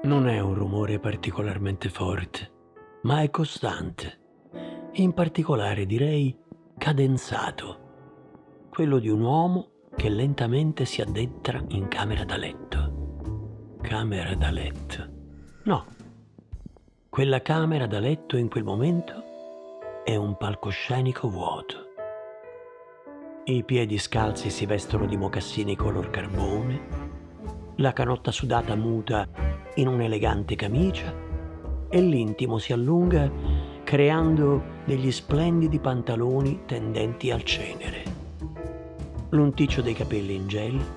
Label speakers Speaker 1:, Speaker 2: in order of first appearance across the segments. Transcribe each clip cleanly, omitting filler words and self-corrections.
Speaker 1: Non è un rumore particolarmente forte, ma è costante. In particolare direi cadenzato. Quello di un uomo che lentamente si addentra in camera da letto. Camera da letto. No, quella camera da letto in quel momento è un palcoscenico vuoto. I piedi scalzi si vestono di mocassini color carbone, la canotta sudata muta in un'elegante camicia e l'intimo si allunga creando degli splendidi pantaloni tendenti al cenere. L'unticcio dei capelli in gel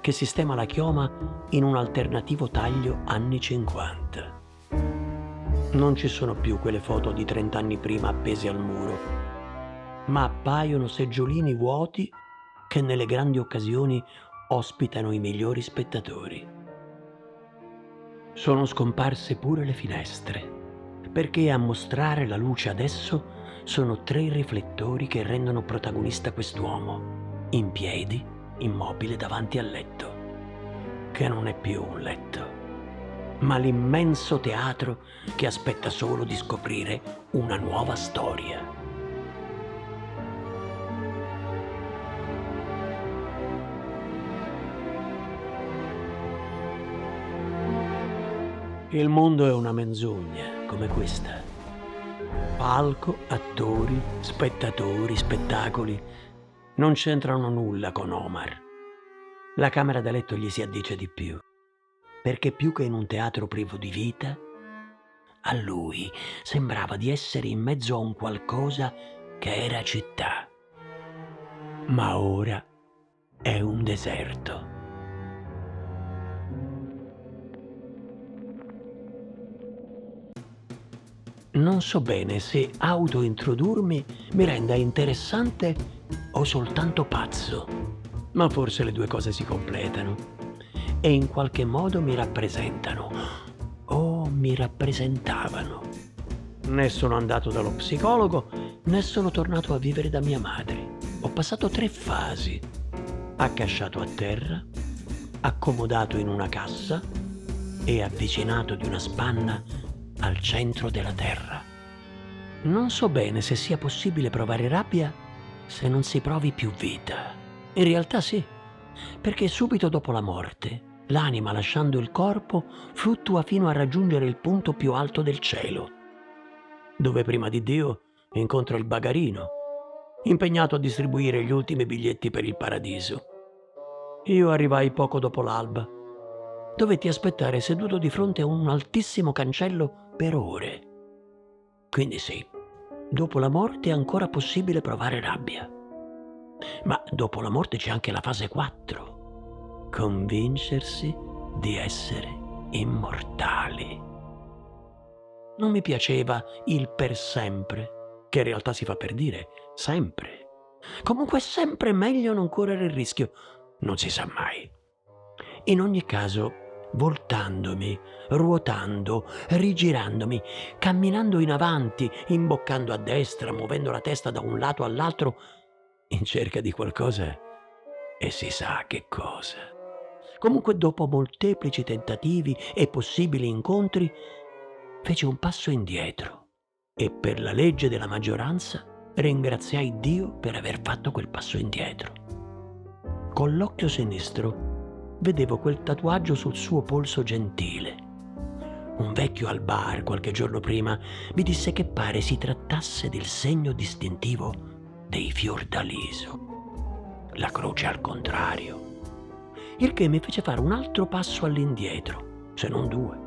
Speaker 1: che sistema la chioma in un alternativo taglio anni 50. Non ci sono più quelle foto di 30 anni prima appese al muro, ma appaiono seggiolini vuoti che nelle grandi occasioni ospitano i migliori spettatori. Sono scomparse pure le finestre, perché a mostrare la luce adesso sono 3 riflettori che rendono protagonista quest'uomo, in piedi, immobile davanti al letto, che non è più un letto, ma l'immenso teatro che aspetta solo di scoprire una nuova storia. Il mondo è una menzogna, come questa. Palco, attori, spettatori, spettacoli non c'entrano nulla con Omar. La camera da letto gli si addice di più, perché più che in un teatro privo di vita, a lui sembrava di essere in mezzo a un qualcosa che era città. Ma ora è un deserto. Non so bene se autointrodurmi mi renda interessante o soltanto pazzo, ma forse le 2 cose si completano e in qualche modo mi rappresentano o mi rappresentavano. Né sono andato dallo psicologo, né sono tornato a vivere da mia madre. Ho passato 3 fasi: accasciato a terra, accomodato in una cassa e avvicinato di una spanna al centro della terra. Non so bene se sia possibile provare rabbia se non si provi più vita. In realtà sì, perché subito dopo la morte, l'anima, lasciando il corpo, fluttua fino a raggiungere il punto più alto del cielo, dove prima di Dio incontra il bagarino, impegnato a distribuire gli ultimi biglietti per il paradiso. Io arrivai poco dopo l'alba. Dovetti aspettare seduto di fronte a un altissimo cancello per ore. Quindi sì, dopo la morte è ancora possibile provare rabbia. Ma dopo la morte c'è anche la fase 4. Convincersi di essere immortali. Non mi piaceva il per sempre, che in realtà si fa per dire sempre. Comunque è sempre meglio non correre il rischio, non si sa mai. In ogni caso, voltandomi, ruotando, rigirandomi, camminando in avanti, imboccando a destra, muovendo la testa da un lato all'altro, in cerca di qualcosa e si sa che cosa. Comunque dopo molteplici tentativi e possibili incontri, feci un passo indietro e per la legge della maggioranza ringraziai Dio per aver fatto quel passo indietro. Con l'occhio sinistro vedevo quel tatuaggio sul suo polso gentile. Un vecchio al bar qualche giorno prima mi disse che pare si trattasse del segno distintivo dei Fiordaliso, la croce al contrario, il che mi fece fare un altro passo all'indietro, se non 2.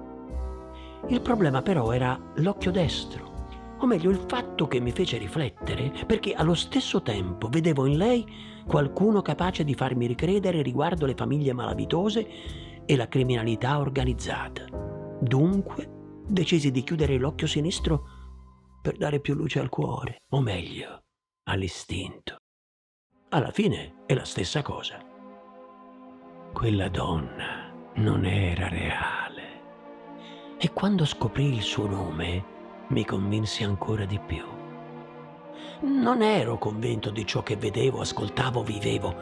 Speaker 1: Il problema però era l'occhio destro, o meglio il fatto che mi fece riflettere, perché allo stesso tempo vedevo in lei qualcuno capace di farmi ricredere riguardo le famiglie malavitose e la criminalità organizzata. Dunque decisi di chiudere l'occhio sinistro per dare più luce al cuore, o meglio, all'istinto. Alla fine è la stessa cosa. Quella donna non era reale. E quando scoprì il suo nome, mi convinsi ancora di più. Non ero convinto di ciò che vedevo, ascoltavo, vivevo.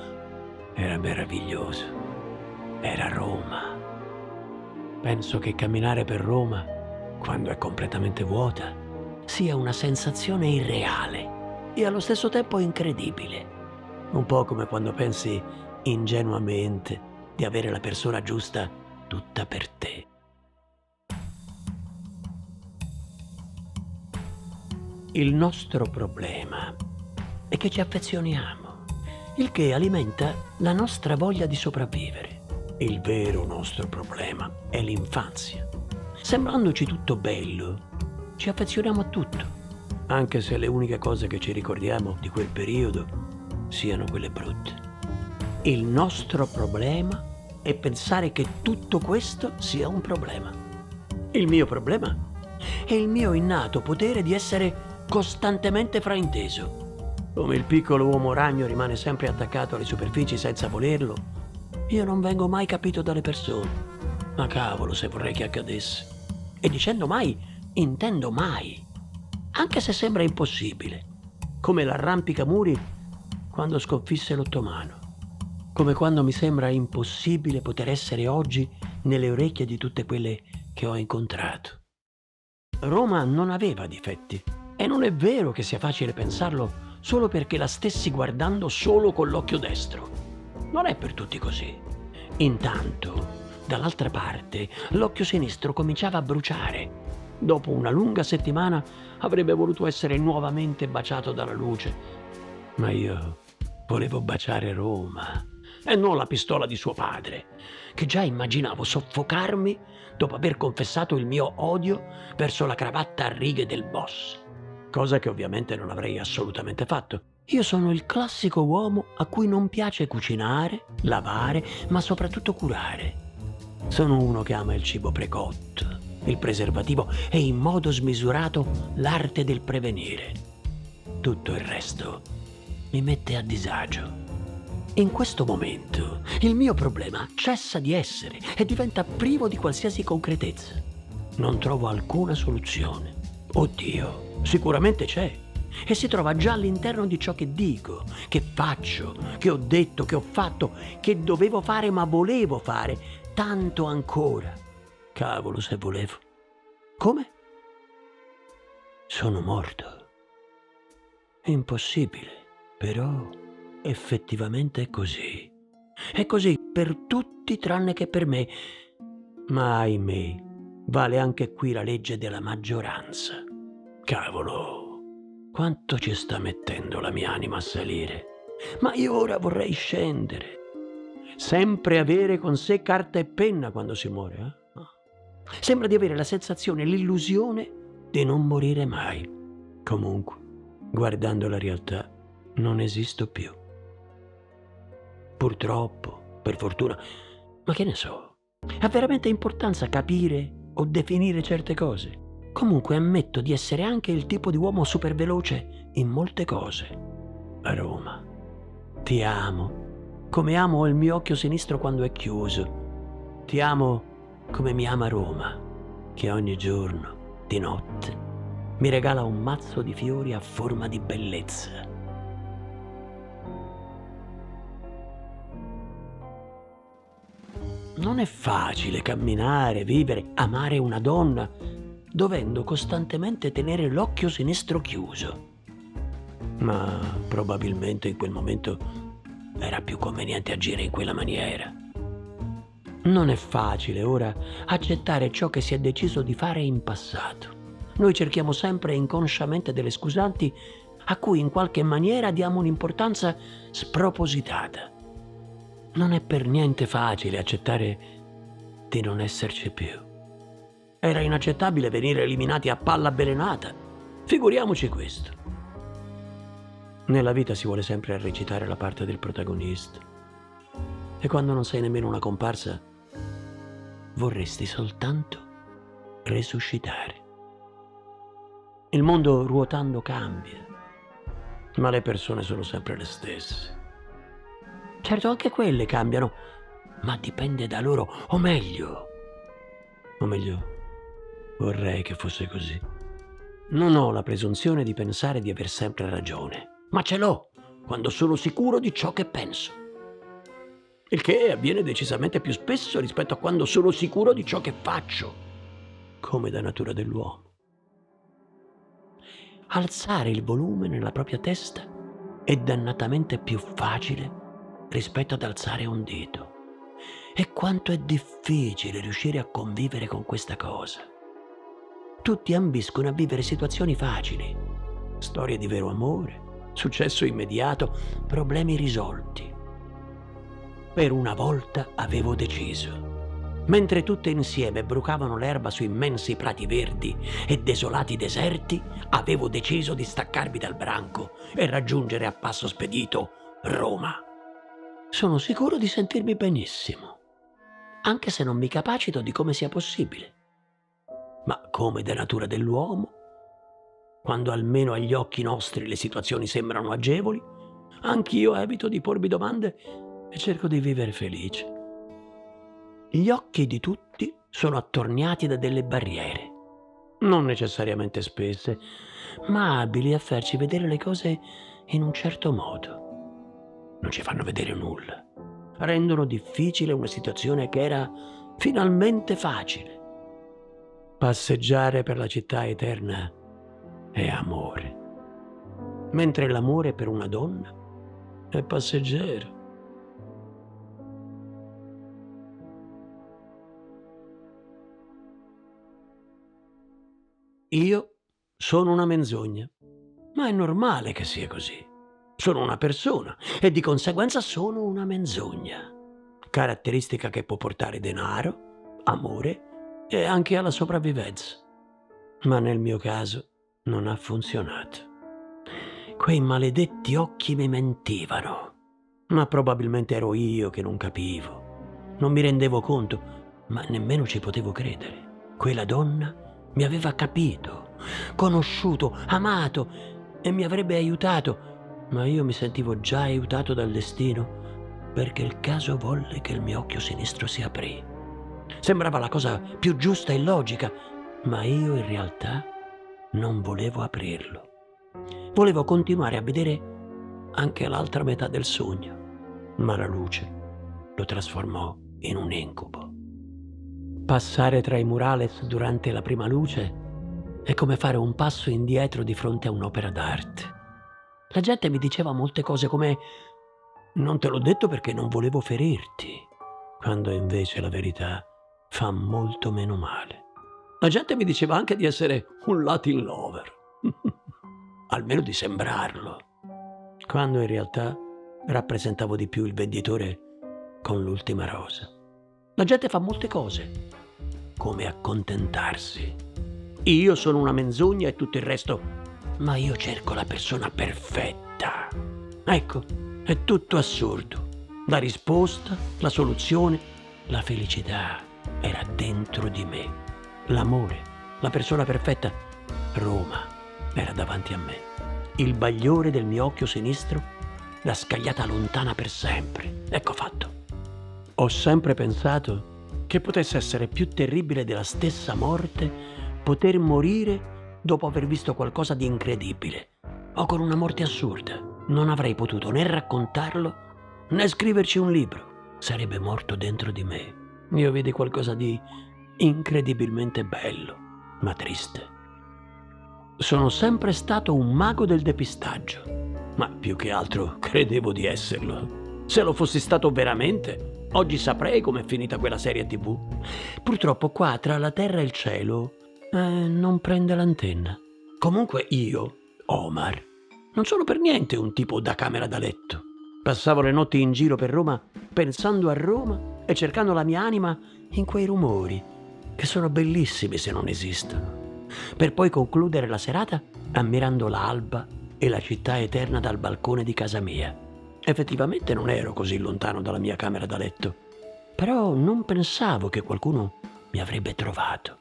Speaker 1: Era meraviglioso. Era Roma. Penso che camminare per Roma, quando è completamente vuota, sia una sensazione irreale e allo stesso tempo incredibile. Un po' come quando pensi ingenuamente di avere la persona giusta tutta per te. Il nostro problema è che ci affezioniamo, il che alimenta la nostra voglia di sopravvivere. Il vero nostro problema è l'infanzia. Sembrandoci tutto bello, ci affezioniamo a tutto, anche se le uniche cose che ci ricordiamo di quel periodo siano quelle brutte. Il nostro problema è pensare che tutto questo sia un problema. Il mio problema è il mio innato potere di essere costantemente frainteso. Come il piccolo uomo ragno rimane sempre attaccato alle superfici senza volerlo, io non vengo mai capito dalle persone. Ma cavolo se vorrei che accadesse. E dicendo mai, intendo mai. Anche se sembra impossibile. Come l'arrampicamuri quando sconfisse l'ottomano. Come quando mi sembra impossibile poter essere oggi nelle orecchie di tutte quelle che ho incontrato. Roma non aveva difetti. E non è vero che sia facile pensarlo solo perché la stessi guardando solo con l'occhio destro. Non è per tutti così. Intanto, dall'altra parte, l'occhio sinistro cominciava a bruciare. Dopo una lunga settimana avrebbe voluto essere nuovamente baciato dalla luce. Ma io volevo baciare Roma e non la pistola di suo padre, che già immaginavo soffocarmi dopo aver confessato il mio odio verso la cravatta a righe del boss. Cosa che ovviamente non avrei assolutamente fatto. Io sono il classico uomo a cui non piace cucinare, lavare, ma soprattutto curare. Sono uno che ama il cibo precotto, il preservativo e in modo smisurato l'arte del prevenire. Tutto il resto mi mette a disagio. In questo momento il mio problema cessa di essere e diventa privo di qualsiasi concretezza. Non trovo alcuna soluzione. Oddio, sicuramente c'è. E si trova già all'interno di ciò che dico, che faccio, che ho detto, che ho fatto, che dovevo fare ma volevo fare, tanto ancora. Cavolo se volevo. Come? Sono morto. Impossibile, però effettivamente è così. È così per tutti tranne che per me. Ma ahimè, vale anche qui la legge della maggioranza. Cavolo, quanto ci sta mettendo la mia anima a salire. Ma io ora vorrei scendere. Sempre avere con sé carta e penna quando si muore, eh? Sembra di avere la sensazione, l'illusione di non morire mai. Comunque, guardando la realtà, non esisto più. Purtroppo, per fortuna, ma che ne so. Ha veramente importanza capire o definire certe cose? Comunque ammetto di essere anche il tipo di uomo super veloce in molte cose. A Roma, ti amo, come amo il mio occhio sinistro quando è chiuso. Ti amo come mi ama Roma, che ogni giorno, di notte, mi regala un mazzo di fiori a forma di bellezza. Non è facile camminare, vivere, amare una donna, dovendo costantemente tenere l'occhio sinistro chiuso. Ma probabilmente in quel momento era più conveniente agire in quella maniera. Non è facile ora accettare ciò che si è deciso di fare in passato. Noi cerchiamo sempre inconsciamente delle scusanti a cui in qualche maniera diamo un'importanza spropositata. Non è per niente facile accettare di non esserci più. Era inaccettabile venire eliminati a palla avvelenata. Figuriamoci questo. Nella vita si vuole sempre recitare la parte del protagonista. E quando non sei nemmeno una comparsa, vorresti soltanto resuscitare. Il mondo ruotando cambia, ma le persone sono sempre le stesse. Certo, anche quelle cambiano, ma dipende da loro, o meglio, vorrei che fosse così. Non ho la presunzione di pensare di aver sempre ragione, ma ce l'ho quando sono sicuro di ciò che penso. il che avviene decisamente più spesso rispetto a quando sono sicuro di ciò che faccio, come da natura dell'uomo. Alzare il volume nella propria testa è dannatamente più facile rispetto ad alzare un dito. E quanto è difficile riuscire a convivere con questa cosa. Tutti ambiscono a vivere situazioni facili, storie di vero amore, successo immediato, problemi risolti. Per una volta avevo deciso. Mentre tutte insieme brucavano l'erba su immensi prati verdi e desolati deserti, avevo deciso di staccarmi dal branco e raggiungere a passo spedito Roma. Sono sicuro di sentirmi benissimo, anche se non mi capacito di come sia possibile. Ma come da natura dell'uomo, quando almeno agli occhi nostri le situazioni sembrano agevoli, anch'io evito di pormi domande e cerco di vivere felice. Gli occhi di tutti sono attorniati da delle barriere, non necessariamente spesse, ma abili a farci vedere le cose in un certo modo. Non ci fanno vedere nulla. Rendono difficile una situazione che era finalmente facile. Passeggiare per la città eterna è amore, mentre l'amore per una donna è passeggero. Io sono una menzogna, ma è normale che sia così. Sono una persona e di conseguenza sono una menzogna, caratteristica che può portare denaro, amore e anche alla sopravvivenza. Ma nel mio caso non ha funzionato. Quei maledetti occhi mi mentivano, ma probabilmente ero io che non capivo. Non mi rendevo conto, ma nemmeno ci potevo credere. Quella donna mi aveva capito, conosciuto, amato e mi avrebbe aiutato, ma io mi sentivo già aiutato dal destino perché il caso volle che il mio occhio sinistro si aprì. Sembrava la cosa più giusta e logica, ma io in realtà non volevo aprirlo. Volevo continuare a vedere anche l'altra metà del sogno, ma la luce lo trasformò in un incubo. Passare tra i murales durante la prima luce è come fare un passo indietro di fronte a un'opera d'arte. La gente mi diceva molte cose come «Non te l'ho detto perché non volevo ferirti», quando invece la verità fa molto meno male. La gente mi diceva anche di essere un Latin lover, almeno di sembrarlo, quando in realtà rappresentavo di più il venditore con l'ultima rosa. La gente fa molte cose, come accontentarsi. Io sono una menzogna e tutto il resto, ma io cerco la persona perfetta. Ecco, è tutto assurdo. La risposta, la soluzione, la felicità era dentro di me. L'amore, la persona perfetta, Roma era davanti a me. Il bagliore del mio occhio sinistro, la scagliata lontana per sempre. Ecco fatto. Ho sempre pensato che potesse essere più terribile della stessa morte poter morire dopo aver visto qualcosa di incredibile o con una morte assurda. Non avrei potuto né raccontarlo né scriverci un libro. Sarebbe morto dentro di me. Io vidi qualcosa di incredibilmente bello, ma triste. Sono sempre stato un mago del depistaggio, ma più che altro credevo di esserlo. Se lo fossi stato veramente, oggi saprei com'è finita quella serie TV. Purtroppo qua, tra la terra e il cielo, non prende l'antenna. Comunque io, Omar, non sono per niente un tipo da camera da letto. Passavo le notti in giro per Roma pensando a Roma e cercando la mia anima in quei rumori, che sono bellissimi se non esistono, per poi concludere la serata ammirando l'alba e la città eterna dal balcone di casa mia. Effettivamente non ero così lontano dalla mia camera da letto, però non pensavo che qualcuno mi avrebbe trovato.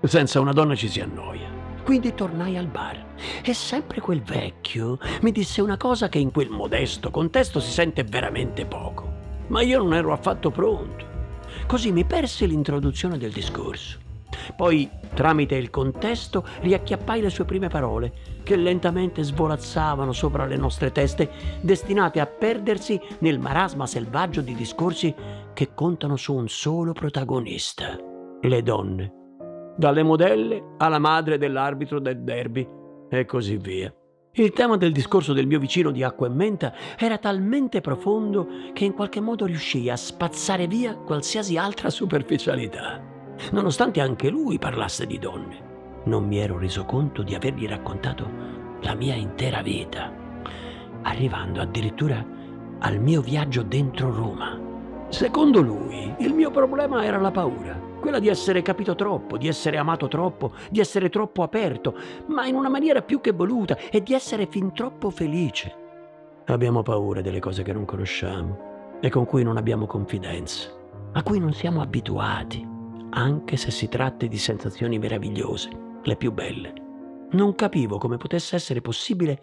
Speaker 1: Senza una donna ci si annoia. Quindi tornai al bar e sempre quel vecchio mi disse una cosa che in quel modesto contesto si sente veramente poco. Ma io non ero affatto pronto. Così mi persi l'introduzione del discorso. Poi Tramite il contesto riacchiappai le sue prime parole, che lentamente svolazzavano sopra le nostre teste, destinate a perdersi nel marasma selvaggio di discorsi che contano su un solo protagonista: le donne. Dalle modelle alla madre dell'arbitro del derby e così via. Il tema del discorso del mio vicino di acqua e menta era talmente profondo che in qualche modo riuscii a spazzare via qualsiasi altra superficialità. Nonostante anche lui parlasse di donne, non mi ero reso conto di avergli raccontato la mia intera vita, arrivando addirittura al mio viaggio dentro Roma. Secondo lui, il mio problema era la paura, quella di essere capito troppo, di essere amato troppo, di essere troppo aperto, ma in una maniera più che voluta, e di essere fin troppo felice. Abbiamo paura delle cose che non conosciamo e con cui non abbiamo confidenza, a cui non siamo abituati, anche se si tratti di sensazioni meravigliose, le più belle. Non capivo come potesse essere possibile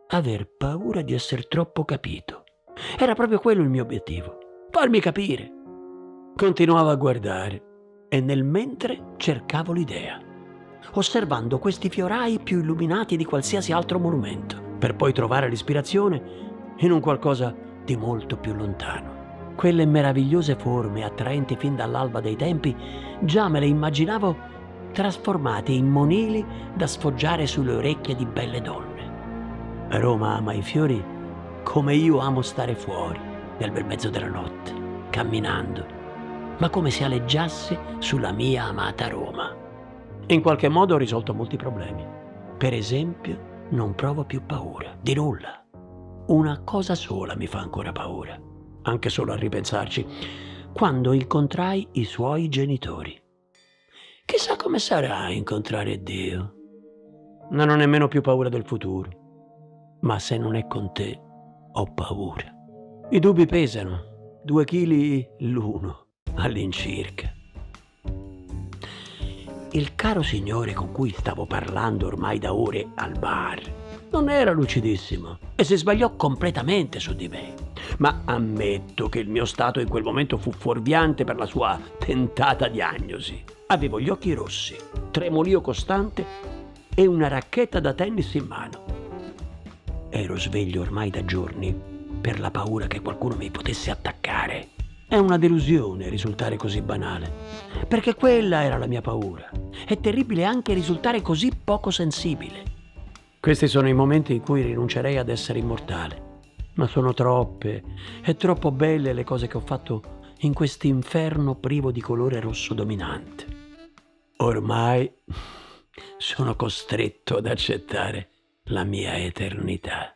Speaker 1: aver paura di essere troppo capito. Era proprio quello il mio obiettivo: farmi capire. Continuavo a guardare e nel mentre cercavo l'idea, osservando questi fiorai più illuminati di qualsiasi altro monumento, per poi trovare l'ispirazione in un qualcosa di molto più lontano. Quelle meravigliose forme, attraenti fin dall'alba dei tempi, già me le immaginavo trasformate in monili da sfoggiare sulle orecchie di belle donne. Roma ama i fiori come io amo stare fuori, nel bel mezzo della notte, camminando, ma come se aleggiasse sulla mia amata Roma. In qualche modo ho risolto molti problemi. Per esempio, non provo più paura, di nulla. Una cosa sola mi fa ancora paura, anche solo a ripensarci: quando incontrai i suoi genitori. Chissà come sarà incontrare Dio. Non ho nemmeno più paura del futuro, ma se non è con te, ho paura. I dubbi pesano, 2 chili l'uno all'incirca. Il caro signore con cui stavo parlando ormai da ore al bar non era lucidissimo e si sbagliò completamente su di me. Ma ammetto che il mio stato in quel momento fu fuorviante per la sua tentata diagnosi. Avevo gli occhi rossi, tremolio costante e una racchetta da tennis in mano. Ero sveglio ormai da giorni per la paura che qualcuno mi potesse attaccare. È una delusione risultare così banale, perché quella era la mia paura. È terribile anche risultare così poco sensibile. Questi sono i momenti in cui rinuncerei ad essere immortale, ma sono troppe e troppo belle le cose che ho fatto in quest'inferno privo di colore rosso dominante. Ormai sono costretto ad accettare la mia eternità.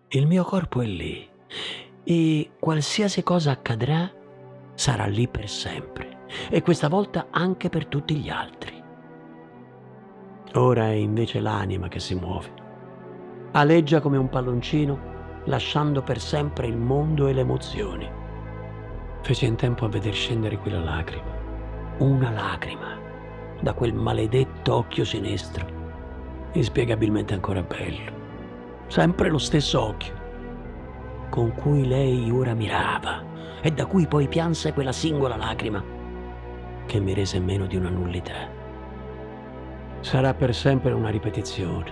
Speaker 1: Il mio corpo è lì e qualsiasi cosa accadrà sarà lì per sempre, e questa volta anche per tutti gli altri. Ora è invece l'anima che si muove. Aleggia come un palloncino, lasciando per sempre il mondo e le emozioni. Feci in tempo a veder scendere quella lacrima, una lacrima, da quel maledetto occhio sinistro, inspiegabilmente ancora bello. Sempre lo stesso occhio con cui lei ora mirava e da cui poi pianse quella singola lacrima che mi rese meno di una nullità. Sarà per sempre una ripetizione,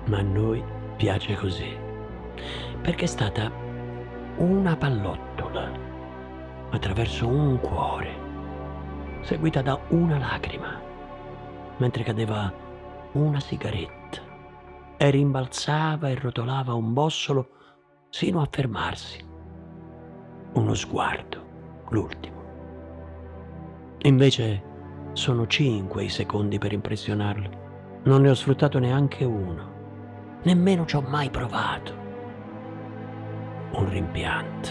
Speaker 1: ma a noi piace così, perché è stata una pallottola attraverso un cuore, seguita da una lacrima, mentre cadeva una sigaretta e rimbalzava e rotolava un bossolo sino a fermarsi. Uno sguardo, l'ultimo. Invece sono 5 i secondi per impressionarlo. Non ne ho sfruttato neanche uno. Nemmeno ci ho mai provato. Un rimpianto.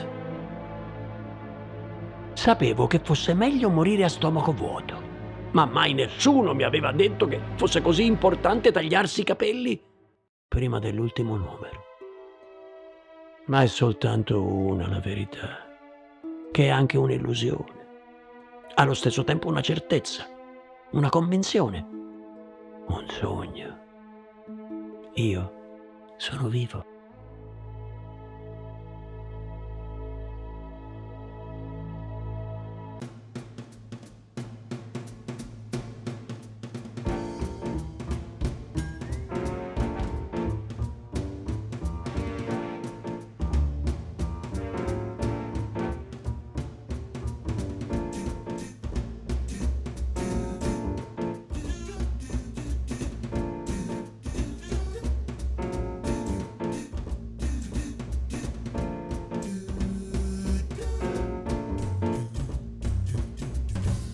Speaker 1: Sapevo che fosse meglio morire a stomaco vuoto, ma mai nessuno mi aveva detto che fosse così importante tagliarsi i capelli prima dell'ultimo numero. Ma è soltanto una la verità, che è anche un'illusione. Allo stesso tempo una certezza, una convinzione, un sogno. Io sono vivo.